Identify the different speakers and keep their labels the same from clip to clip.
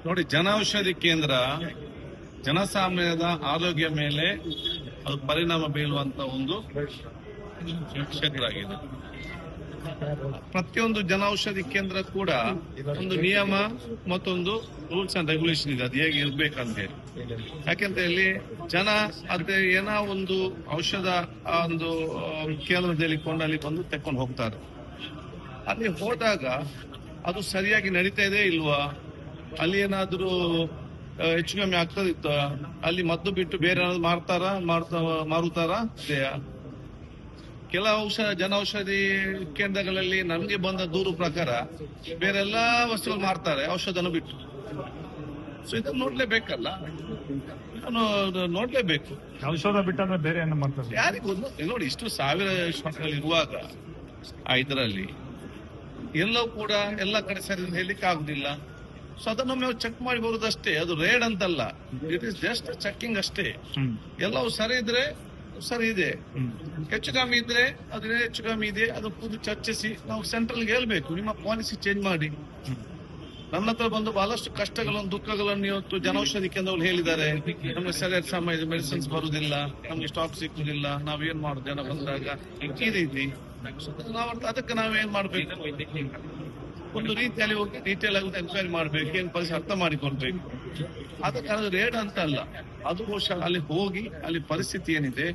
Speaker 1: ನೋಡಿ, ಜನೌಷಧಿ ಕೇಂದ್ರ ಜನಸಾಮಾನ್ಯದ ಆರೋಗ್ಯ ಮೇಲೆ ಅದು ಪರಿಣಾಮ ಬೀಳುವಂತ ಒಂದು ಕ್ಷೇತ್ರ ಆಗಿದೆ. ಪ್ರತಿಯೊಂದು ಜನೌಷಧಿ ಕೇಂದ್ರ ಕೂಡ ಒಂದು ನಿಯಮ ಮತ್ತೊಂದು ರೂಲ್ಸ್ ಅಂಡ್ ರೆಗ್ಯುಲೇಷನ್ ಇದೆ, ಅದು ಹೇಗೆ ಇರ್ಬೇಕಂತ ಹೇಳಿ. ಯಾಕೆಂತ ಹೇಳಿ ಜನ ಅದೇ ಏನೋ ಒಂದು ಔಷಧ ಒಂದು ಕೇಂದ್ರದಲ್ಲಿ ಕೊಂಡಲ್ಲಿ ಬಂದು ತೆಕ್ಕೊಂಡು ಹೋಗ್ತಾರೆ. ಅಲ್ಲಿ ಹೋದಾಗ ಅದು ಸರಿಯಾಗಿ ನಡೀತಾ ಇದೆ ಇಲ್ವಾ, ಅಲ್ಲಿ ಏನಾದ್ರೂ ಹೆಚ್ಚು ಕಮ್ಮಿ ಆಗ್ತದಿತ್ತ, ಅಲ್ಲಿ ಮದ್ದು ಬಿಟ್ಟು ಬೇರೆ ಏನಾದ್ರು ಮಾರುತ್ತಾರ ಇದೆಯಾ? ಕೆಲ ಜನೌಷಧಿ ಕೇಂದ್ರಗಳಲ್ಲಿ ನಮಗೆ ಬಂದ ದೂರು ಪ್ರಕಾರ ಬೇರೆಲ್ಲಾ ವಸ್ತುಗಳು ಮಾರ್ತಾರೆ ಔಷಧನ ಬಿಟ್ಟು. ಸೊ ಇದನ್ನು ನೋಡ್ಲೇಬೇಕಲ್ಲ, ನೋಡ್ಲೇಬೇಕು.
Speaker 2: ಔಷಧ ಬಿಟ್ಟಂದ್ರೆ ಬೇರೆ ಏನು ಮಾಡ್ತಾರೆ
Speaker 1: ಯಾರಿಗೂ ನೋಡಿ, ಇಷ್ಟು ಸಾವಿರ ಇರುವಾಗ ಇದರಲ್ಲಿ ಎಲ್ಲವೂ ಕೂಡ ಎಲ್ಲ ಕಡೆ ಸರಿ ಹೇಳಲಿಕ್ಕೆ ಆಗುದಿಲ್ಲ. ಸೊ ಅದನ್ನೊಮ್ಮೆ ಚೆಕ್ ಮಾಡಿ ಬರುದಷ್ಟೇ, ಅದು ರೇಡ್ ಅಂತಲ್ಲ, ಇಟ್ ಇಸ್ ಜಸ್ಟ್ ಚೆಕಿಂಗ್ ಅಷ್ಟೇ. ಎಲ್ಲವೂ ಸರಿ ಇದ್ರೆ ಸರಿ ಇದೆ, ಹೆಚ್ಚು ಕಮ್ಮಿ ಇದ್ರೆ ಅದೇ ಹೆಚ್ಚು ಕಮ್ಮಿ ಇದೆ, ಅದು ಖುದ್ದು ಚರ್ಚಿಸಿ ನಾವು ಸೆಂಟ್ರಲ್ಗೆ ಹೇಳ್ಬೇಕು, ನಿಮ್ಮ ಪಾಲಿಸಿ ಚೇಂಜ್ ಮಾಡಿ. ನನ್ನ ಹತ್ರ ಬಂದು ಬಹಳಷ್ಟು ಕಷ್ಟಗಳನ್ನು ದುಃಖಗಳನ್ನು ಇವತ್ತು ಜನೌಷಧಿ ಕೇಂದ್ರಗಳು ಹೇಳಿದ್ದಾರೆ, ನಮ್ಗೆ ಸರಿಯಾದ ಸಮಯ ಮೆಡಿಸಿನ್ಸ್ ಬರುದಿಲ್ಲ, ನಮ್ಗೆ ಸ್ಟಾಕ್ ಸಿಕ್ಕುದಿಲ್ಲ, ನಾವೇನ್ ಮಾಡುದು ಜನ ಬಂದಾಗ ಈ ರೀತಿ. ಅದಕ್ಕೆ ನಾವೇನ್ ಮಾಡ್ಬೇಕು, ಒಂದು ರೀತಿಯಲ್ಲಿ ಹೋಗಿ ಡೀಟೇಲ್ ಆಗಿ ಎನ್ಕ್ವೈರಿ ಮಾಡ್ಬೇಕು, ಏನ್ ಪರಿಸ್ಥಿತಿ ಅರ್ಥ ಮಾಡಿಕೊಳ್ಬೇಕು. ಅದಕ್ಕೆ ಅದು ರೇಡ್ ಅಂತ ಅಲ್ಲ, ಅದು ಬಹುಶಃ ಅಲ್ಲಿ ಹೋಗಿ ಅಲ್ಲಿ ಪರಿಸ್ಥಿತಿ ಏನಿದೆ,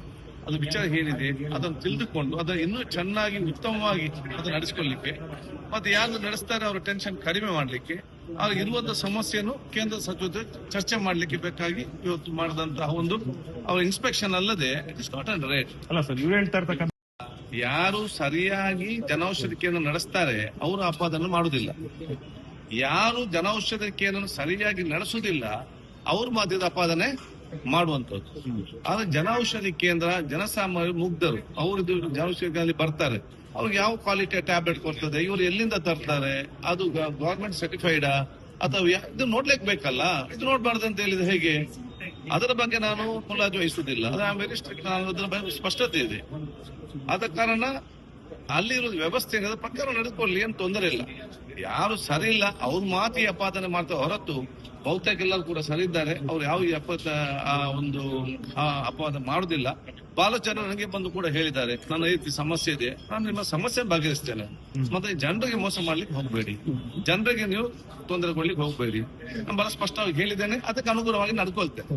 Speaker 1: ಅದು ವಿಚಾರ ಏನಿದೆ ಅದನ್ನು ತಿಳಿದುಕೊಂಡು ಅದನ್ನು ಇನ್ನೂ ಚೆನ್ನಾಗಿ ಉತ್ತಮವಾಗಿ ಅದನ್ನು ನಡೆಸಿಕೊಳ್ಳಿಕ್ಕೆ, ಮತ್ತೆ ಯಾರು ನಡೆಸ್ತಾರೆ ಅವರ ಟೆನ್ಷನ್ ಕಡಿಮೆ ಮಾಡ್ಲಿಕ್ಕೆ, ಅವ್ರಿಗೆ ಇರುವಂತ ಸಮಸ್ಯೆಯನ್ನು ಕೇಂದ್ರ ಸಚಿವ ಚರ್ಚೆ ಮಾಡ್ಲಿಕ್ಕೆ ಬೇಕಾಗಿ ಇವತ್ತು ಮಾಡಿದಂತಹ ಒಂದು ಅವರ ಇನ್ಸ್ಪೆಕ್ಷನ್ ಅಲ್ಲದೆ it is not and rate
Speaker 2: ಅಲ್ಲ ಸರ್. ಇವ್ರು ಹೇಳ್ತಾ ಇರ್ತಕ್ಕಂಥ
Speaker 1: ಯಾರು ಸರಿಯಾಗಿ ಜನೌಷಧಿ ಕೇಂದ್ರ ನಡೆಸ್ತಾರೆ ಅವರು ಅಪವಾದನ ಮಾಡುವುದಿಲ್ಲ, ಯಾರು ಜನೌಷಧಿ ಕೇಂದ್ರ ಸರಿಯಾಗಿ ನಡೆಸುವುದಿಲ್ಲ ಅವ್ರ ಮಧ್ಯದ ಅಪಾದನೆ ಮಾಡುವಂತದ್ದು. ಆದ್ರೆ ಜನೌಷಧಿ ಕೇಂದ್ರ ಜನಸಾಮಾನ್ಯರು ಮುಗ್ಧರು, ಅವರು ಜನೌಷಧಿ ಕೇಂದ್ರದಲ್ಲಿ ಬರ್ತಾರೆ, ಅವ್ರಿಗೆ ಯಾವ ಕ್ವಾಲಿಟಿಯ ಟ್ಯಾಬ್ಲೆಟ್ ಕೊಡ್ತದೆ, ಇವರು ಎಲ್ಲಿಂದ ತರ್ತಾರೆ, ಅದು ಗವರ್ಮೆಂಟ್ ಸರ್ಟಿಫೈಡಾ ಅಥವಾ ಇದು ನೋಡ್ಲಿಕ್ಕೆ ಬೇಕಲ್ಲ, ಇದು ನೋಡ್ಬಾರ್ದು ಅಂತ ಹೇಳಿದ್ರೆ ಹೇಗೆ? ಅದರ ಬಗ್ಗೆ ನಾನು ಮುಲಾಜು ವಹಿಸುವುದಿಲ್ಲ, ವೆರಿ ಸ್ಟ್ರಿಕ್ಟ್, ಅದರ ಬಗ್ಗೆ ಸ್ಪಷ್ಟತೆ ಇದೆ. ಆದ ಕಾರಣ ಅಲ್ಲಿರೋದು ವ್ಯವಸ್ಥೆ ಏನಾದ್ರು ಪ್ರಕಾರ ನಡೆದುಕೊಳ್ಳಿ, ಏನು ತೊಂದರೆ ಇಲ್ಲ. ಯಾರು ಸರಿ ಇಲ್ಲ ಅವ್ರ ಮಾತಿ ಅಪಾದನೆ ಮಾಡ್ತಾರೆ ಹೊರತು ಬಹುತೇಕ ಎಲ್ಲರೂ ಕೂಡ ಸರಿ ಇದ್ದಾರೆ, ಅವ್ರು ಯಾವ ಒಂದು ಅಪವಾದ ಮಾಡುದಿಲ್ಲ. ಬಹಳ ಜನ ನನಗೆ ಬಂದು ಕೂಡ ಹೇಳಿದ್ದಾರೆ, ನನ್ನ ರೀತಿ ಸಮಸ್ಯೆ ಇದೆ, ನಾನು ನಿಮ್ಮ ಸಮಸ್ಯೆ ಬಗೆಹರಿಸ್ತೇನೆ, ಮತ್ತೆ ಜನರಿಗೆ ಮೋಸ ಮಾಡ್ಲಿಕ್ಕೆ ಹೋಗ್ಬೇಡಿ, ಜನರಿಗೆ ನೀವು ತೊಂದರೆಗೊಳ್ಳಿಕ್ಕೆ ಹೋಗ್ಬೇಡಿ, ನಾನು ಬಹಳ ಸ್ಪಷ್ಟವಾಗಿ ಹೇಳಿದ್ದೇನೆ, ಅದಕ್ಕೆ ಅನುಗುಣವಾಗಿ ನಡ್ಕೊಳ್ತೇನೆ.